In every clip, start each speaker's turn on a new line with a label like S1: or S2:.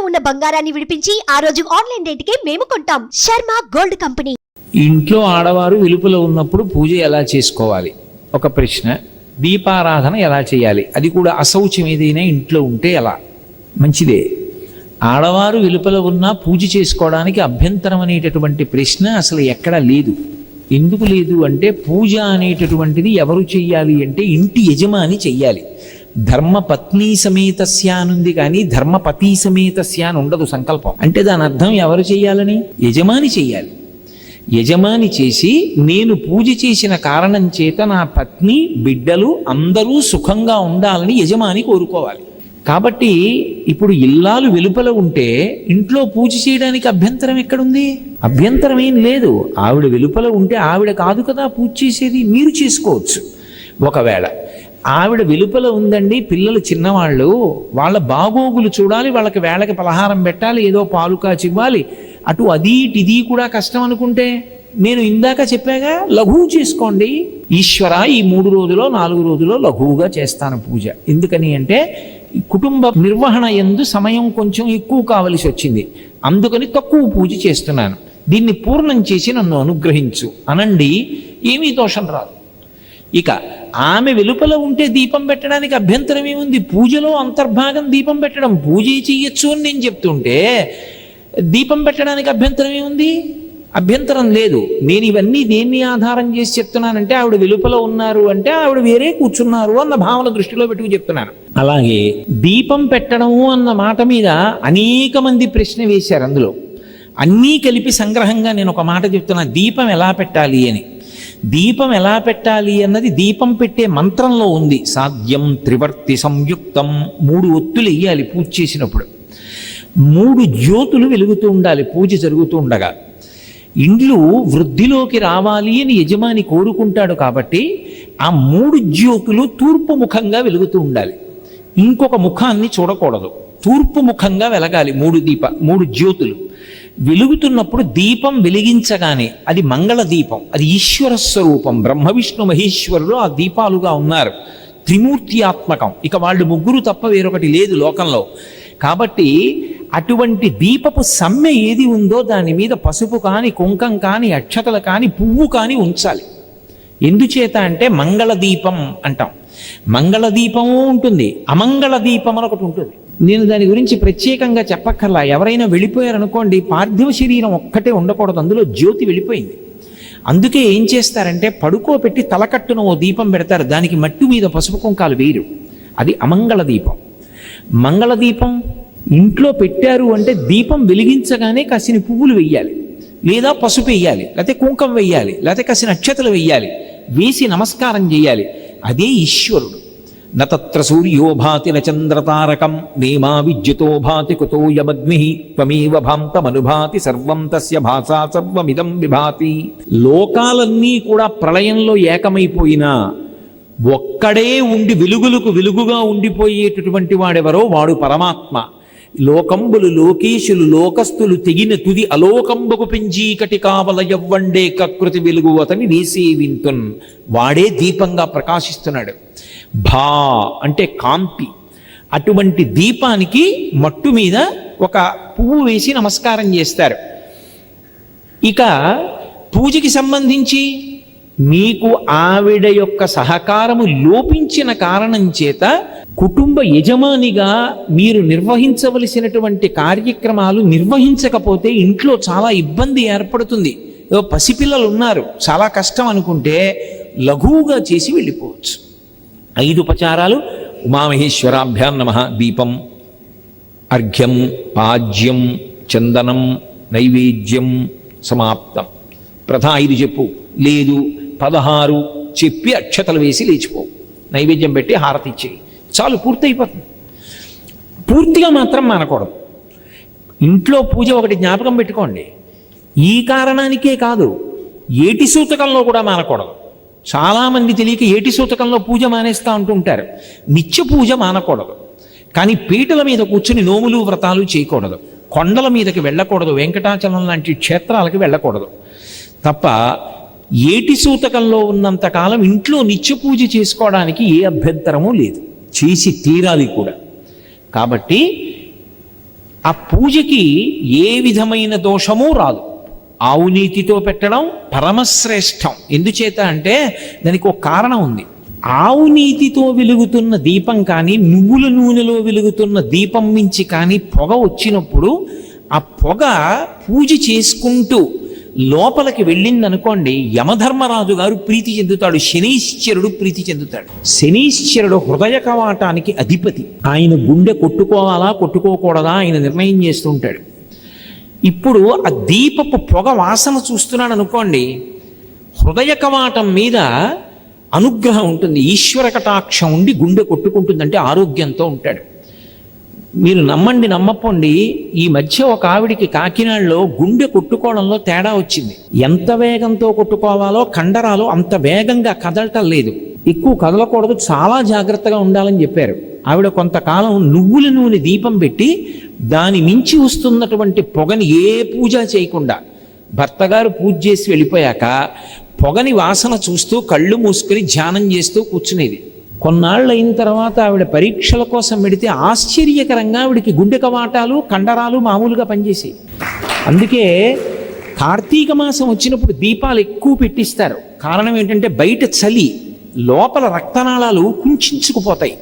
S1: ఉన్న బంగారాన్ని విడిపించి ఆ రోజు ఆన్లైన్ రేటుకే మేము కొంటాం. Sharma gold company.
S2: ఇంట్లో ఆడవారు వెలుపల ఉన్నప్పుడు పూజ ఎలా చేసుకోవాలి ఒక ప్రశ్న. దీపారాధన ఎలా చేయాలి, అది కూడా అశౌచం ఏదైనా ఇంట్లో ఉంటే ఎలా? మంచిదే. ఆడవారు వెలుపల ఉన్నా పూజ చేసుకోవడానికి అభ్యంతరం అనేటటువంటి ప్రశ్న అసలు ఎక్కడా లేదు. ఎందుకు లేదు అంటే, పూజ అనేటటువంటిది ఎవరు చెయ్యాలి అంటే ఇంటి యజమాని చెయ్యాలి. ధర్మపత్ని సమేతస్య అనుంది కానీ ధర్మపతి సమేతస్య అని ఉండదు సంకల్పం. అంటే దాని అర్థం ఎవరు చెయ్యాలని? యజమాని చెయ్యాలి. యజమాని చేసి, నేను పూజ చేసిన కారణం చేత నా పత్ని బిడ్డలు అందరూ సుఖంగా ఉండాలని యజమాని కోరుకోవాలి. కాబట్టి ఇప్పుడు ఇల్లాలు వెలుపల ఉంటే ఇంట్లో పూజ చేయడానికి అభ్యంతరం ఎక్కడుంది? అభ్యంతరం ఏం లేదు. ఆవిడ వెలుపల ఉంటే ఆవిడ కాదు కదా పూజ చేసేది, మీరు చేసుకోవచ్చు. ఒకవేళ ఆవిడ వెలుపల ఉందండి, పిల్లలు చిన్నవాళ్ళు, వాళ్ళ బాగోగులు చూడాలి, వాళ్ళకి వేళకి పలహారం పెట్టాలి, ఏదో పాలు కాచివ్వాలి, అటు అది ఇది కూడా కష్టం అనుకుంటే, నేను ఇందాక చెప్పాగా లఘువు చేసుకోండి. ఈశ్వర ఈ 3 రోజులో 4 రోజులో లఘువుగా చేస్తాను పూజ. ఎందుకని అంటే కుటుంబ నిర్వహణ యందు సమయం కొంచెం ఎక్కువ కావలసి వచ్చింది, అందుకని తక్కువ పూజ చేస్తున్నాను, దీన్ని పూర్ణం చేసి నన్ను అనుగ్రహించు అనండి, ఏమీ దోషం రాదు. ఇక ఆమె వెలుపల ఉంటే దీపం పెట్టడానికి అభ్యంతరం ఏముంది? పూజలో అంతర్భాగం దీపం పెట్టడం, పూజ చెయ్యొచ్చు అని నేను చెప్తుంటే దీపం పెట్టడానికి అభ్యంతరం ఏముంది? అభ్యంతరం లేదు. నేను ఇవన్నీ దేన్ని ఆధారం చేసి చెప్తున్నానంటే, ఆవిడ వెలుపల ఉన్నారు అంటే ఆవిడ వేరే కూర్చున్నారు అన్న భావన దృష్టిలో పెట్టుకు చెప్తున్నాను. అలాగే దీపం పెట్టడము అన్న మాట మీద అనేక మంది ప్రశ్న వేశారు. అందులో అన్నీ కలిపి సంగ్రహంగా నేను ఒక మాట చెప్తున్నా, దీపం ఎలా పెట్టాలి అని. దీపం ఎలా పెట్టాలి అన్నది దీపం పెట్టే మంత్రంలో ఉంది. సాధ్యం త్రివర్తి సంయుక్తం, 3 ఒత్తులు వేయాలి పూజ చేసినప్పుడు, 3 జ్యోతులు వెలుగుతూ ఉండాలి పూజ జరుగుతూ ఉండగా. ఇండ్లు వృద్ధిలోకి రావాలి అని యజమాని కోరుకుంటాడు కాబట్టి ఆ 3 జ్యోతులు తూర్పు ముఖంగా వెలుగుతూ ఉండాలి, ఇంకొక ముఖాన్ని చూడకూడదు, తూర్పు ముఖంగా వెలగాలి. 3 జ్యోతులు వెలుగుతున్నప్పుడు దీపం వెలిగించగానే అది మంగళ దీపం, అది ఈశ్వర స్వరూపం. బ్రహ్మ విష్ణు మహేశ్వరులు ఆ దీపాలుగా ఉన్నారు, త్రిమూర్తి ఆత్మకం. ఇక వాళ్ళు ముగ్గురు తప్ప వేరొకటి లేదు లోకంలో. కాబట్టి అటువంటి దీపపు సమ్మె ఏది ఉందో దాని మీద పసుపు కానీ కుంకం కానీ అక్షతలు కానీ పువ్వు కానీ ఉంచాలి. ఎందుచేత అంటే మంగళ దీపం అంటాం. మంగళ దీపము ఉంటుంది, అమంగళ దీపం అని ఒకటి ఉంటుంది. నేను దాని గురించి ప్రత్యేకంగా చెప్పక్కర్లా. ఎవరైనా వెళ్ళిపోయారనుకోండి, పార్థివ శరీరం ఒక్కటే ఉండకూడదు, అందులో జ్యోతి వెళ్ళిపోయింది. అందుకే ఏం చేస్తారంటే పడుకోబెట్టి తలకట్టున ఓ దీపం పెడతారు, దానికి మట్టి మీద పసుపు కుంకాలు వేయరు, అది అమంగళ దీపం. మంగళ దీపం ఇంట్లో పెట్టారు అంటే దీపం వెలిగించగానే కాసిన పువ్వులు వెయ్యాలి, లేదా పసుపు వెయ్యాలి, లేకపోతే కుంకం వెయ్యాలి, లేకపోతే కాసిన అక్షతలు వెయ్యాలి, వేసి నమస్కారం చేయాలి. అదే ఈశ్వరుడు. నత్ర సూర్యో భాతి నచంద్రతారకం నేమా విద్యుతో భాతి కుతో యమగ్ని త్వమేవ భాంతమనుభాతి సర్వం తస్య భాసా సర్వమిదం విభాతి. లోకాలన్నీ కూడా ప్రళయంలో ఏకమైపోయినా ఒక్కడే ఉండి వెలుగులకు వెలుగుగా ఉండిపోయేటటువంటి వాడెవరో వాడు పరమాత్మ. లోకంబులు లోకేశులు లోకస్తులు తెగిన తుది అలోకంబకు పెంచీకటి కావల యవ్వండే కకృతి వెలుగు అతని నేసేవింతున్, వాడే దీపంగా ప్రకాశిస్తున్నాడు. భా అంటే కాంతి. అటువంటి దీపానికి మట్టు మీద ఒక పువ్వు వేసి నమస్కారం చేస్తారు. ఇక పూజకి సంబంధించి మీకు ఆవిడ యొక్క సహకారము లోపించిన కారణం చేత కుటుంబ యజమానిగా మీరు నిర్వహించవలసినటువంటి కార్యక్రమాలు నిర్వహించకపోతే ఇంట్లో చాలా ఇబ్బంది ఏర్పడుతుంది. పసిపిల్లలు ఉన్నారు, చాలా కష్టం అనుకుంటే లఘువుగా చేసి వెళ్ళిపోవచ్చు. 5 ఉపచారాలు: ఉమామహేశ్వరాభ్యాం నమః, దీపం, అర్ఘ్యం, పాజ్యం, చందనం, నైవేద్యం, సమాప్తం. ప్రథా 5 చెప్పు, లేదు 16 చెప్పి అక్షతలు వేసి లేచిపోవు, నైవేద్యం పెట్టి హారతి ఇచ్చేయి, చాలు, పూర్తయిపోతుంది. పూర్తిగా మాత్రం మానకూడదు. ఇంట్లో పూజ ఒకటి జ్ఞాపకం పెట్టుకోండి, ఈ కారణానికే కాదు, ఏటి సూతకంలో కూడా మానకూడదు. చాలామంది తెలియక ఏటి సూతకంలో పూజ మానేస్తూ ఉంటుంటారు. నిత్య పూజ మానకూడదు, కానీ పీటల మీద కూర్చుని నోములు వ్రతాలు చేయకూడదు, కొండల మీదకి వెళ్ళకూడదు, వెంకటాచలం లాంటి క్షేత్రాలకు వెళ్ళకూడదు. తప్ప ఏటి సూతకంలో ఉన్నంతకాలం ఇంట్లో నిత్య పూజ చేసుకోవడానికి ఏ అభ్యంతరమూ లేదు, చేసి తీరాలి కూడా. కాబట్టి ఆ పూజకి ఏ విధమైన దోషమూ రాదు. ఆవు నీతితో పెట్టడం పరమశ్రేష్టం. ఎందుచేత అంటే దానికి ఒక కారణం ఉంది. ఆవు నీతితో వెలుగుతున్న దీపం కానీ నువ్వుల నూనెలో వెలుగుతున్న దీపం మించి కానీ పొగ వచ్చినప్పుడు ఆ పొగ పూజ చేసుకుంటూ లోపలికి వెళ్ళిందనుకోండి, యమధర్మరాజు గారు ప్రీతి చెందుతాడు, శనీశ్వరుడు ప్రీతి చెందుతాడు. శనీశ్వరుడు హృదయ కవాటానికి అధిపతి. ఆయన గుండె కొట్టుకోవాలా కొట్టుకోకూడదా ఆయన నిర్ణయం చేస్తుంటాడు. ఇప్పుడు ఆ దీపపు పొగ వాసన చూస్తున్నాడు అనుకోండి, హృదయ కవాటం మీద అనుగ్రహం ఉంటుంది, ఈశ్వర కటాక్షం ఉండి గుండె కొట్టుకుంటుందంటే ఆరోగ్యంతో ఉంటాడు. మీరు నమ్మండి నమ్మపోండి, ఈ మధ్య ఒక ఆవిడికి కాకినాడలో గుండె కొట్టుకోవడంలో తేడా వచ్చింది. ఎంత వేగంతో కొట్టుకోవాలో కండరాలు అంత వేగంగా కదలటం లేదు. ఎక్కువ కదలకూడదు, చాలా జాగ్రత్తగా ఉండాలని చెప్పారు. ఆవిడ కొంతకాలం నువ్వుల నూనె దీపం పెట్టి దాని మించి వస్తున్నటువంటి పొగని ఏ పూజ చేయకుండా, భర్త గారు పూజ చేసి వెళ్ళిపోయాక పొగని వాసన చూస్తూ కళ్ళు మూసుకొని ధ్యానం చేస్తూ కూర్చునేది. కొన్నాళ్ళు అయిన తర్వాత ఆవిడ పరీక్షల కోసం పెడితే ఆశ్చర్యకరంగా ఆవిడికి గుండె కవాటాలు కండరాలు మామూలుగా పనిచేసాయి. అందుకే కార్తీక మాసం వచ్చినప్పుడు దీపాలు ఎక్కువ పెట్టిస్తారు. కారణం ఏంటంటే బయట చలి, లోపల రక్తనాళాలు కుంచుకుపోతాయి.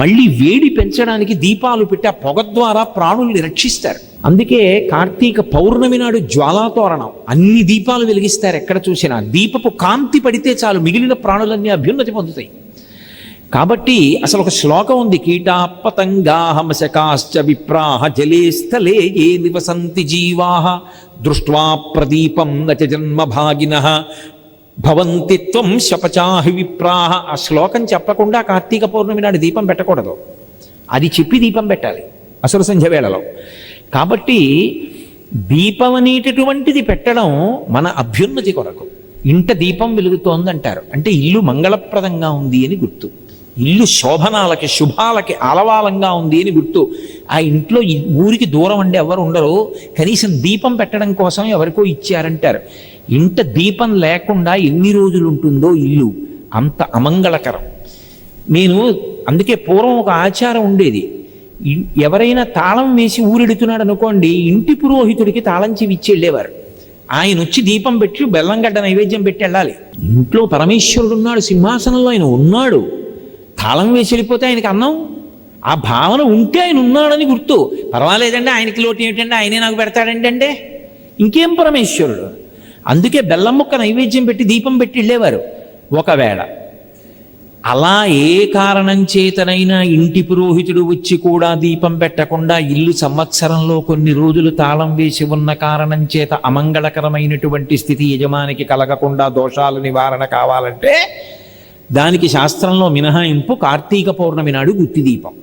S2: మళ్ళీ వేడి పెంచడానికి దీపాలు పెట్టి ఆ పొగ ద్వారా ప్రాణుల్ని రక్షిస్తారు. అందుకే కార్తీక పౌర్ణమి నాడు జ్వాలాతోరణం అన్ని దీపాలు వెలిగిస్తారు. ఎక్కడ చూసినా దీపపు కాంతి పడితే చాలు మిగిలిన ప్రాణులన్నీ అభ్యున్నతి పొందుతాయి. కాబట్టి అసలు ఒక శ్లోకం ఉంది, కీటా పతంగాః మశకాశ్చ విప్రాః జలే స్థలే ఏ నివసంతి జీవాః దృష్ట్వా ప్రదీపం నచ జన్మభాగినః భవంతి త్వం శపచాహి విప్రాః. ఆ శ్లోకం చెప్పకుండా కార్తీక పౌర్ణమి నాడు దీపం పెట్టకూడదు, అది చెప్పి దీపం పెట్టాలి అసలు సంధ్య వేళలో. కాబట్టి దీపం అనేటటువంటిది పెట్టడం మన అభ్యున్నతి కొరకు. ఇంట దీపం వెలుగుతోందంటారు అంటే ఇల్లు మంగళప్రదంగా ఉంది అని గుర్తు, ఇల్లు శోభనాలకి శుభాలకి ఆలవాలంగా ఉంది అని గుర్తు. ఆ ఇంట్లో ఊరికి దూరం అండి ఎవరు ఉండరు, కనీసం దీపం పెట్టడం కోసం ఎవరికో ఇచ్చారంటారు. ఇంట దీపం లేకుండా ఎన్ని రోజులు ఉంటుందో ఇల్లు అంత అమంగళకరం. నేను అందుకే పూర్వం ఒక ఆచారం ఉండేది, ఎవరైనా తాళం వేసి ఊరెడుతున్నాడు అనుకోండి, ఇంటి పురోహితుడికి తాళం చెవి ఇచ్చి వెళ్ళేవారు. ఆయన వచ్చి దీపం పెట్టి బెల్లంగడ్డ నైవేద్యం పెట్టి వెళ్ళాలి. ఇంట్లో పరమేశ్వరుడు ఉన్నాడు, సింహాసనంలో ఆయన ఉన్నాడు, తాళం వేసి వెళ్ళిపోతే ఆయనకి అన్నం. ఆ భావన ఉంటే ఆయన ఉన్నాడని గుర్తు. పర్వాలేదండి ఆయనకి లోటు ఏమిటంటే ఆయనే నాకు పెడతాడండి అంటే ఇంకేం పరమేశ్వరుడు. అందుకే బెల్లం ముక్క నైవేద్యం పెట్టి దీపం పెట్టి వెళ్ళేవారు. ఒకవేళ అలా ఏ కారణం చేతనైనా ఇంటి పురోహితుడు వచ్చి కూడా దీపం పెట్టకుండా ఇల్లు సంవత్సరంలో కొన్ని రోజులు తాళం వేసి ఉన్న కారణం చేత అమంగళకరమైనటువంటి స్థితి యజమానికి కలగకుండా దోషాల నివారణ కావాలంటే దానికి శాస్త్రంలో మినహాయింపు కార్తీక పౌర్ణమి నాడు గుత్తి దీపం.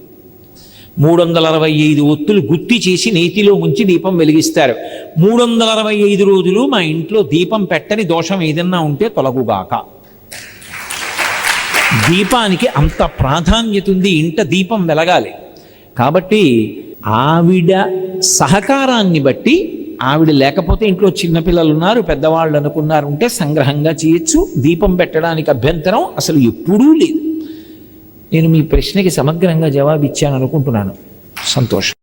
S2: 365 ఒత్తులు గుత్తి చేసి నేతిలో ముంచి దీపం వెలిగిస్తారు. 365 రోజులు మా ఇంట్లో దీపం పెట్టని దోషం ఏదన్నా ఉంటే తొలగుగాక. దీపానికి అంత ప్రాధాన్యత ఉంది, ఇంట దీపం వెలగాలి. కాబట్టి ఆవిడ సహకారాన్ని బట్టి, ఆవిడ లేకపోతే ఇంట్లో చిన్నపిల్లలు ఉన్నారు పెద్దవాళ్ళు అనుకున్నారు ఉంటే సంగ్రహంగా చేయొచ్చు. దీపం పెట్టడానికి అభ్యంతరం అసలు ఎప్పుడూ లేదు. నేను మీ ప్రశ్నకి సమగ్రంగా జవాబు ఇచ్చాను అనుకుంటున్నాను. సంతోషం.